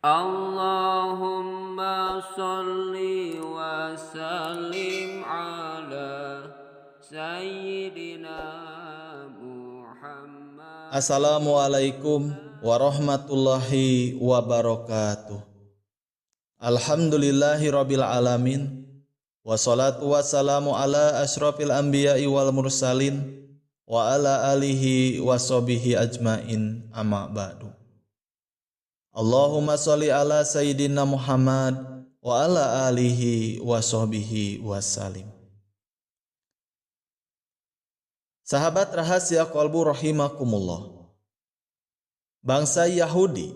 Allahumma salli wa sallim ala Sayyidina Muhammad. Assalamualaikum warahmatullahi wabarakatuh. Alhamdulillahi rabbil alamin. Wassalatu wassalamu ala asyrafil anbiya'i wal mursalin wa ala alihi wa sahbihi ajmain, amma ba'du. Allahumma sholli ala Sayyidina Muhammad wa ala alihi wa sahbihi wassalim. Sahabat rahasia qalbu rahimakumullah. Bangsa Yahudi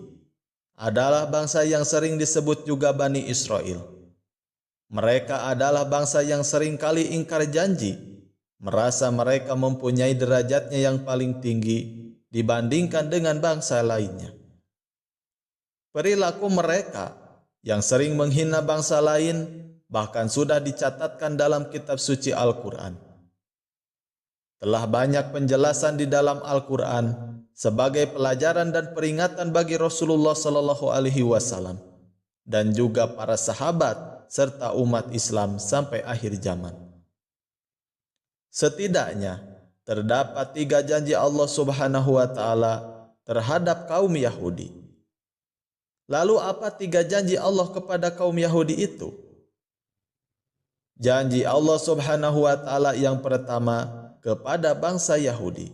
adalah bangsa yang sering disebut juga Bani Israel. Mereka adalah bangsa yang sering kali ingkar janji, merasa mereka mempunyai derajatnya yang paling tinggi dibandingkan dengan bangsa lainnya. Perilaku mereka yang sering menghina bangsa lain bahkan sudah dicatatkan dalam kitab suci Al-Quran. Telah banyak penjelasan di dalam Al-Quran sebagai pelajaran dan peringatan bagi Rasulullah Sallallahu Alaihi Wasallam dan juga para sahabat serta umat Islam sampai akhir zaman. Setidaknya terdapat 3 janji Allah Subhanahu wa Ta'ala terhadap kaum Yahudi. Lalu apa 3 janji Allah kepada kaum Yahudi itu? Janji Allah Subhanahu wa Ta'ala yang pertama kepada bangsa Yahudi.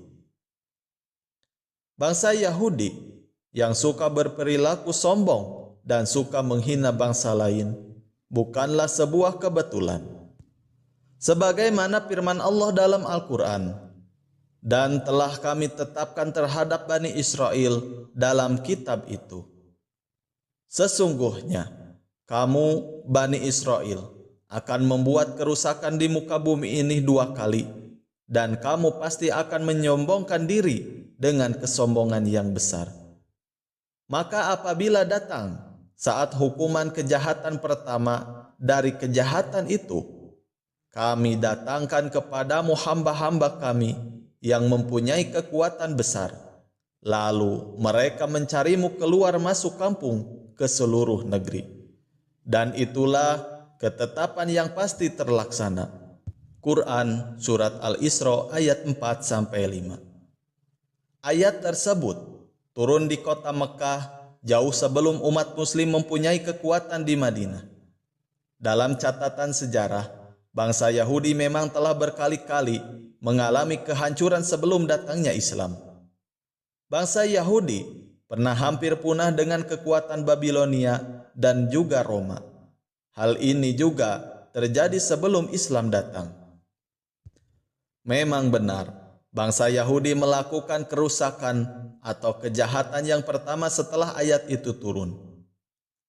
Bangsa Yahudi yang suka berperilaku sombong dan suka menghina bangsa lain bukanlah sebuah kebetulan. Sebagaimana firman Allah dalam Al-Quran, dan telah kami tetapkan terhadap Bani Israel dalam kitab itu. Sesungguhnya kamu Bani Israel akan membuat kerusakan di muka bumi ini 2 kali, dan kamu pasti akan menyombongkan diri dengan kesombongan yang besar. Maka apabila datang saat hukuman kejahatan pertama dari kejahatan itu, kami datangkan kepadamu hamba-hamba kami yang mempunyai kekuatan besar. Lalu mereka mencarimu keluar masuk kampung ke seluruh negeri. Dan itulah ketetapan yang pasti terlaksana. Quran Surat Al-Isra ayat 4-5. Ayat tersebut turun di kota Mekah jauh sebelum umat muslim mempunyai kekuatan di Madinah. Dalam catatan sejarah, bangsa Yahudi memang telah berkali-kali mengalami kehancuran sebelum datangnya Islam. Bangsa Yahudi pernah hampir punah dengan kekuatan Babilonia dan juga Roma. Hal ini juga terjadi sebelum Islam datang. Memang benar, bangsa Yahudi melakukan kerusakan atau kejahatan yang pertama setelah ayat itu turun.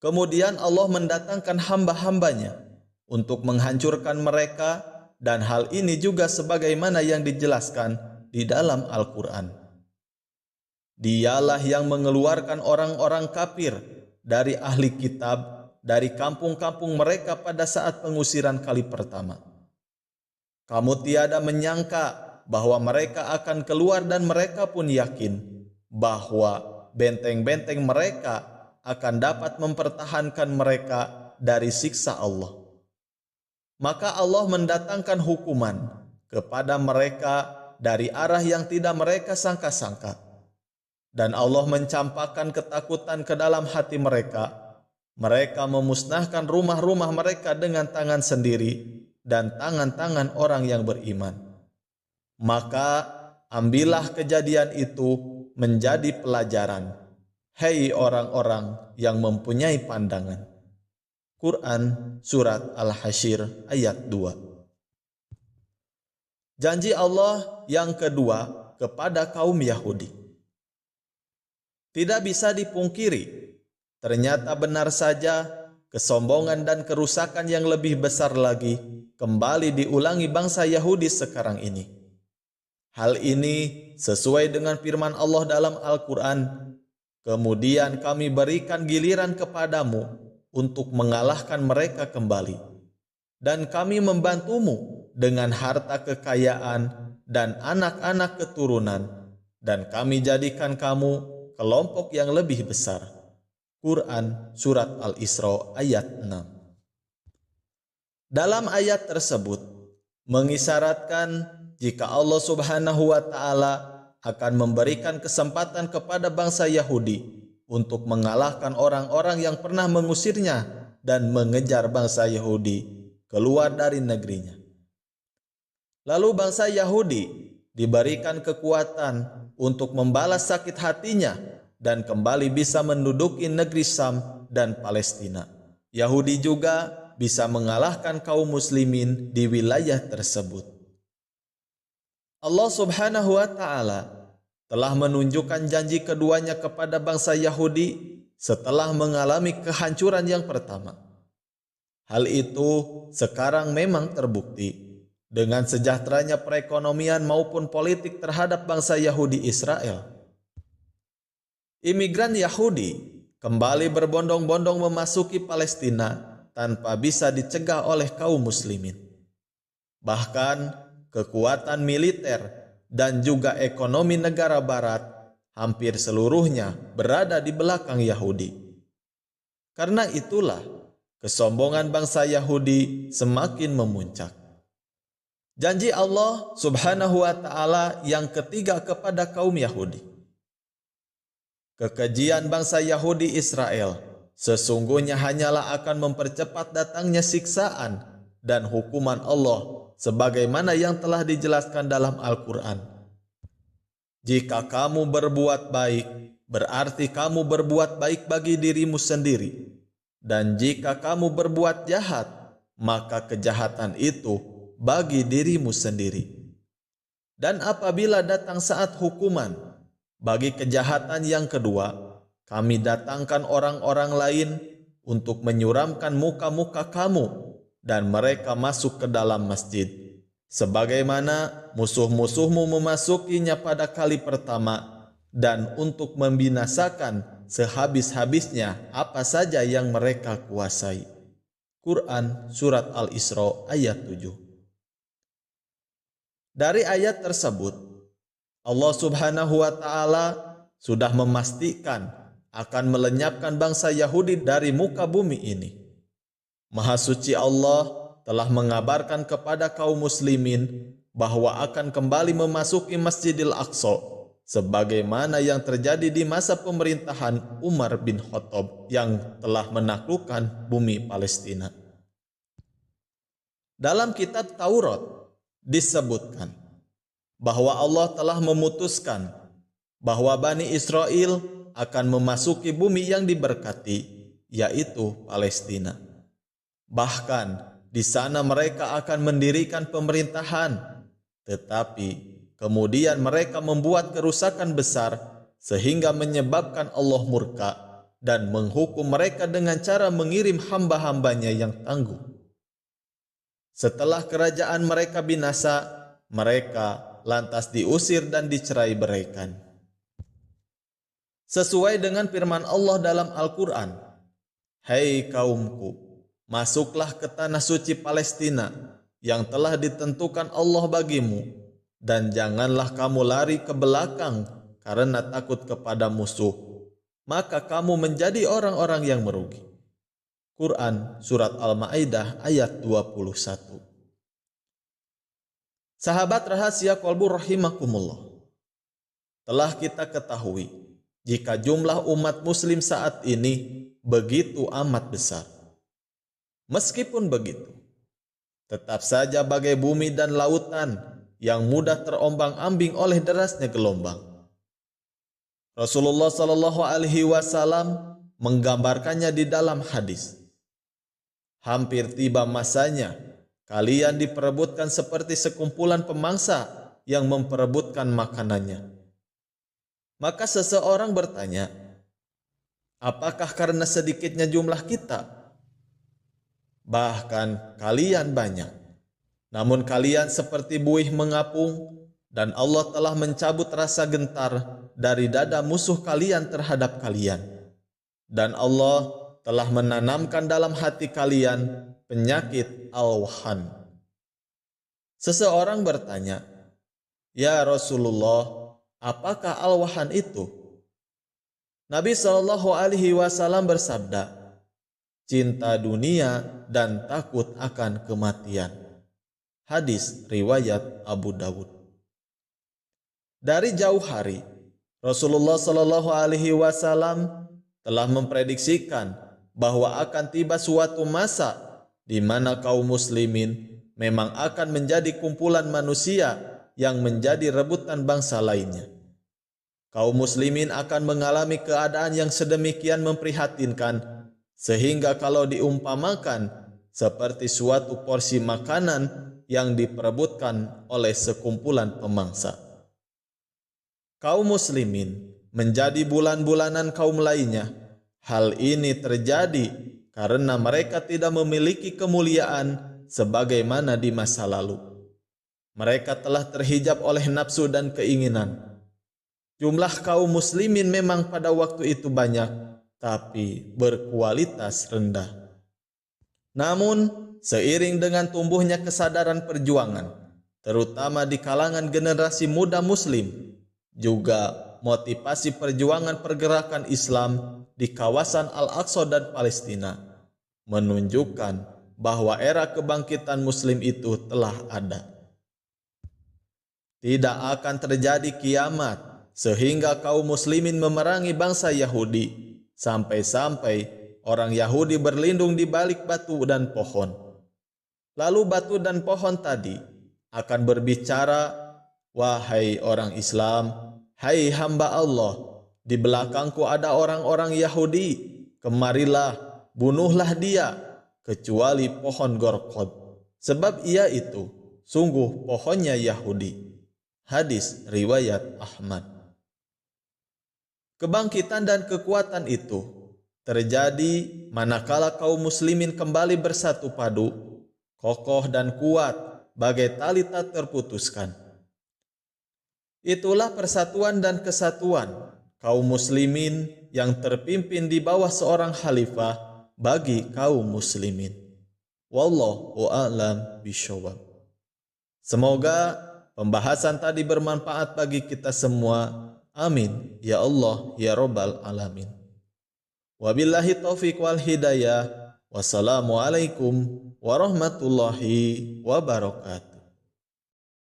Kemudian Allah mendatangkan hamba-hambanya untuk menghancurkan mereka, dan hal ini juga sebagaimana yang dijelaskan di dalam Al-Quran. Dialah yang mengeluarkan orang-orang kafir dari ahli kitab dari kampung-kampung mereka pada saat pengusiran kali pertama. Kamu tiada menyangka bahwa mereka akan keluar, dan mereka pun yakin bahwa benteng-benteng mereka akan dapat mempertahankan mereka dari siksa Allah. Maka Allah mendatangkan hukuman kepada mereka dari arah yang tidak mereka sangka-sangka. Dan Allah mencampakkan ketakutan ke dalam hati mereka. Mereka memusnahkan rumah-rumah mereka dengan tangan sendiri dan tangan-tangan orang yang beriman. Maka ambillah kejadian itu menjadi pelajaran, hei orang-orang yang mempunyai pandangan. Quran Surat Al-Hasyr ayat 2. Janji Allah yang kedua kepada kaum Yahudi. Tidak bisa dipungkiri, ternyata benar saja kesombongan dan kerusakan yang lebih besar lagi kembali diulangi bangsa Yahudi sekarang ini. Hal ini sesuai dengan firman Allah dalam Al-Quran. Kemudian kami berikan giliran kepadamu untuk mengalahkan mereka kembali. Dan kami membantumu dengan harta kekayaan dan anak-anak keturunan. Dan kami jadikan kamu kelompok yang lebih besar. Quran Surat Al-Isra ayat 6. Dalam ayat tersebut mengisyaratkan jika Allah Subhanahu wa Ta'ala akan memberikan kesempatan kepada bangsa Yahudi untuk mengalahkan orang-orang yang pernah mengusirnya dan mengejar bangsa Yahudi keluar dari negerinya. Lalu bangsa Yahudi diberikan kekuatan untuk membalas sakit hatinya dan kembali bisa menduduki negeri Syam dan Palestina. Yahudi juga bisa mengalahkan kaum muslimin di wilayah tersebut. Allah Subhanahu wa Ta'ala telah menunjukkan janji keduanya kepada bangsa Yahudi setelah mengalami kehancuran yang pertama. Hal itu sekarang memang terbukti dengan sejahteranya perekonomian maupun politik terhadap bangsa Yahudi Israel. Imigran Yahudi kembali berbondong-bondong memasuki Palestina tanpa bisa dicegah oleh kaum muslimin. Bahkan kekuatan militer dan juga ekonomi negara barat hampir seluruhnya berada di belakang Yahudi. Karena itulah kesombongan bangsa Yahudi semakin memuncak. Janji Allah Subhanahu wa Ta'ala yang ketiga kepada kaum Yahudi. Kekejian bangsa Yahudi Israel sesungguhnya hanyalah akan mempercepat datangnya siksaan dan hukuman Allah sebagaimana yang telah dijelaskan dalam Al-Quran. Jika kamu berbuat baik, berarti kamu berbuat baik bagi dirimu sendiri. Dan jika kamu berbuat jahat, maka kejahatan itu bagi dirimu sendiri. Dan apabila datang saat hukuman, bagi kejahatan yang kedua, kami datangkan orang-orang lain untuk menyuramkan muka-muka kamu dan mereka masuk ke dalam masjid. Sebagaimana musuh-musuhmu memasukinya pada kali pertama dan untuk membinasakan sehabis-habisnya apa saja yang mereka kuasai. Quran Surat Al-Isra ayat 7. Dari ayat tersebut, Allah Subhanahu wa Ta'ala sudah memastikan akan melenyapkan bangsa Yahudi dari muka bumi ini. Maha suci Allah telah mengabarkan kepada kaum muslimin bahwa akan kembali memasuki Masjidil Aqsa sebagaimana yang terjadi di masa pemerintahan Umar bin Khattab yang telah menaklukkan bumi Palestina. Dalam kitab Taurat disebutkan bahwa Allah telah memutuskan bahwa Bani Israel akan memasuki bumi yang diberkati, yaitu Palestina. Bahkan di sana mereka akan mendirikan pemerintahan, tetapi kemudian mereka membuat kerusakan besar sehingga menyebabkan Allah murka dan menghukum mereka dengan cara mengirim hamba-hambanya yang tangguh. Setelah kerajaan mereka binasa, mereka lantas diusir dan dicerai-beraikan. Sesuai dengan firman Allah dalam Al-Quran, "Hai kaumku, masuklah ke tanah suci Palestina yang telah ditentukan Allah bagimu, dan janganlah kamu lari ke belakang karena takut kepada musuh, maka kamu menjadi orang-orang yang merugi." Quran Surat Al-Ma'idah ayat 21. Sahabat rahasia kolbu rahimakumullah, telah kita ketahui jika jumlah umat muslim saat ini begitu amat besar. Meskipun begitu, tetap saja bagai bumi dan lautan yang mudah terombang-ambing oleh derasnya gelombang. Rasulullah Shallallahu Alaihi Wasallam menggambarkannya di dalam hadis. Hampir tiba masanya kalian diperebutkan seperti sekumpulan pemangsa yang memperebutkan makanannya. Maka seseorang bertanya, apakah karena sedikitnya jumlah kita? Bahkan kalian banyak, namun kalian seperti buih mengapung, dan Allah telah mencabut rasa gentar dari dada musuh kalian terhadap kalian. Dan Allah telah menanamkan dalam hati kalian penyakit al-wahan. Seseorang bertanya, "Ya Rasulullah, apakah al-wahan itu?" Nabi Shallallahu Alaihi Wasallam bersabda, cinta dunia dan takut akan kematian. Hadis riwayat Abu Dawud. Dari jauh hari, Rasulullah Shallallahu Alaihi Wasallam telah memprediksikan bahwa akan tiba suatu masa di mana kaum muslimin memang akan menjadi kumpulan manusia yang menjadi rebutan bangsa lainnya. Kaum muslimin akan mengalami keadaan yang sedemikian memprihatinkan sehingga kalau diumpamakan seperti suatu porsi makanan yang diperebutkan oleh sekumpulan pemangsa. Kaum muslimin menjadi bulan-bulanan kaum lainnya. Hal ini terjadi karena mereka tidak memiliki kemuliaan sebagaimana di masa lalu. Mereka telah terhijab oleh nafsu dan keinginan. Jumlah kaum muslimin memang pada waktu itu banyak, tapi berkualitas rendah. Namun, seiring dengan tumbuhnya kesadaran perjuangan, terutama di kalangan generasi muda muslim, juga motivasi perjuangan pergerakan Islam di kawasan Al-Aqsa dan Palestina menunjukkan bahwa era kebangkitan muslim itu telah ada. Tidak akan terjadi kiamat sehingga kaum muslimin memerangi bangsa Yahudi, sampai-sampai orang Yahudi berlindung di balik batu dan pohon. Lalu batu dan pohon tadi akan berbicara, "Wahai orang Islam, hai hamba Allah, di belakangku ada orang-orang Yahudi, kemarilah, bunuhlah dia, kecuali pohon Gorqod, sebab ia itu sungguh pohonnya Yahudi." Hadis riwayat Ahmad. Kebangkitan dan kekuatan itu terjadi manakala kaum muslimin kembali bersatu padu, kokoh dan kuat, bagai tali tak terputuskan. Itulah persatuan dan kesatuan kaum muslimin yang terpimpin di bawah seorang khalifah bagi kaum muslimin. Wallahu a'lam bishawab. Semoga pembahasan tadi bermanfaat bagi kita semua. Amin ya Allah ya Rabbal alamin. Wabillahi taufiq wal hidayah. Wassalamualaikum warahmatullahi wabarakatuh.